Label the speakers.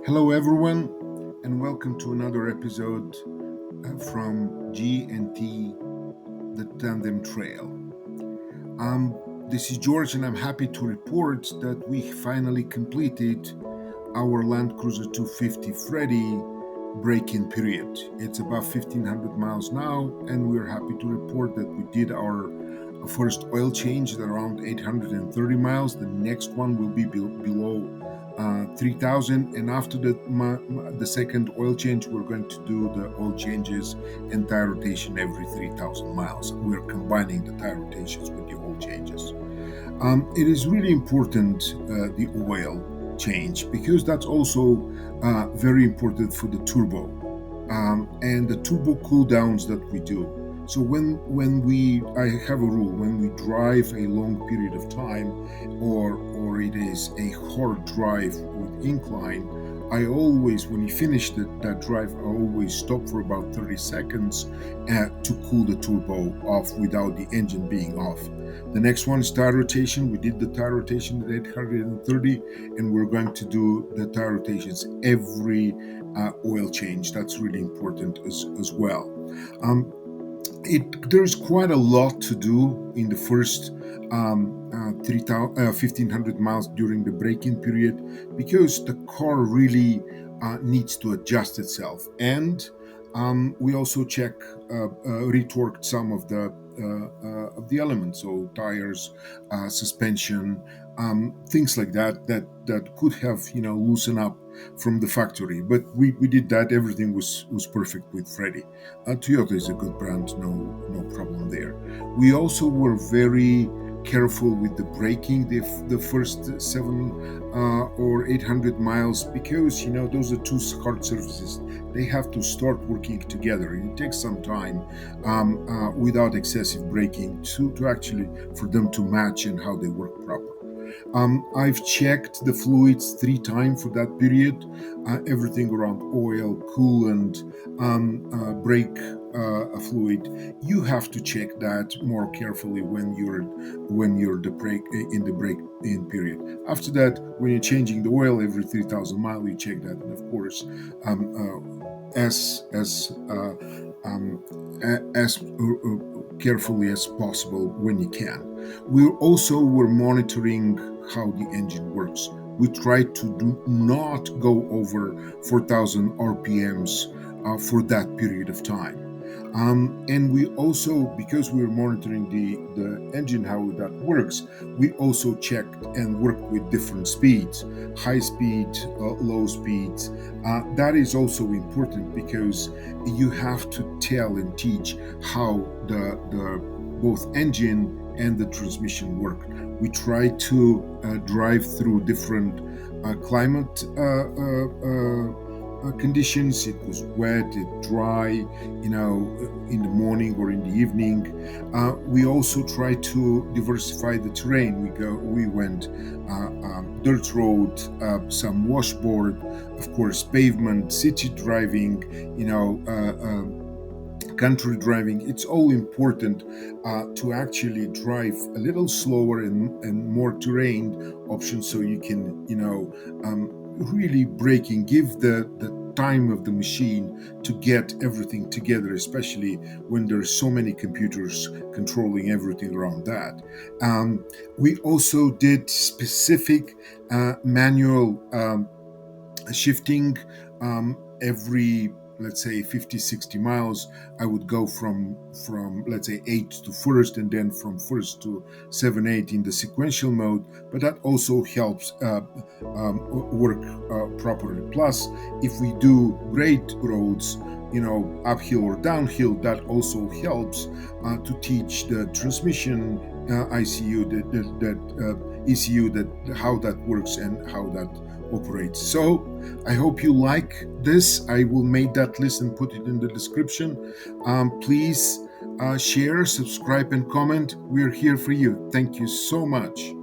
Speaker 1: Hello, everyone, and welcome to another episode from G&T, the Tandem Trail. This is George, and I'm happy to report that we finally completed our Land Cruiser 250 Freddie break-in period. It's about 1,500 miles now, and we're happy to report that we did our first oil change at around 830 miles. The next one will be below 3,000, and after the second oil change, we're going to do the oil changes and tire rotation every 3,000 miles. We're combining the tire rotations with the oil changes. It is really important, the oil change, because that's also very important for the turbo and the turbo cooldowns that we do. So I have a rule: when we drive a long period of time, or it is a hard drive with incline, I always, when you finish that drive, I always stop for about 30 seconds to cool the turbo off without the engine being off. The next one is tire rotation. We did the tire rotation at 830, and we're going to do the tire rotations every oil change. That's really important as well. There's quite a lot to do in the first 1,500 miles during the break-in period, because the car really needs to adjust itself. And we also retorqued some of the elements, so tires, suspension, things like that could have loosened up from the factory. But we did that. Everything was perfect with Freddie. Toyota is a good brand, no problem there. We also were very careful with the braking the first 700 or 800 miles, because those are two hard surfaces. They have to start working together. It takes some time without excessive braking to actually for them to match and how they work properly. I've checked the fluids 3 times for that period. Everything around oil, coolant, brake fluid. You have to check that more carefully when you're in the break-in period. After that, when you're changing the oil every 3,000 miles, you check that, and of course, as carefully as possible when you can. We also were monitoring how the engine works. We tried to do not go over 4,000 RPMs for that period of time. And we also, because we were monitoring the engine, how that works, we also checked and worked with different speeds, high speed, low speeds. That is also important, because you have to tell and teach how the both engine and the transmission work. We try to drive through different climate conditions. It was wet, dry, in the morning or in the evening. We also try to diversify the terrain. We went dirt road, some washboard, of course, pavement, city driving, country driving. It's all important to actually drive a little slower and more terrain options, so you can really braking, give the time of the machine to get everything together, especially when there's so many computers controlling everything around that. We also did specific manual shifting every, let's say, 50-60 miles. I would go from let's say 8 to first, and then from first to 7-8 in the sequential mode. But that also helps work properly. Plus, if we do great roads, uphill or downhill, that also helps to teach the transmission ECU that how that works and how that operates. So I hope you like this. I will make that list and put it in the description. Please share, subscribe, and comment. We're here for you. Thank you so much.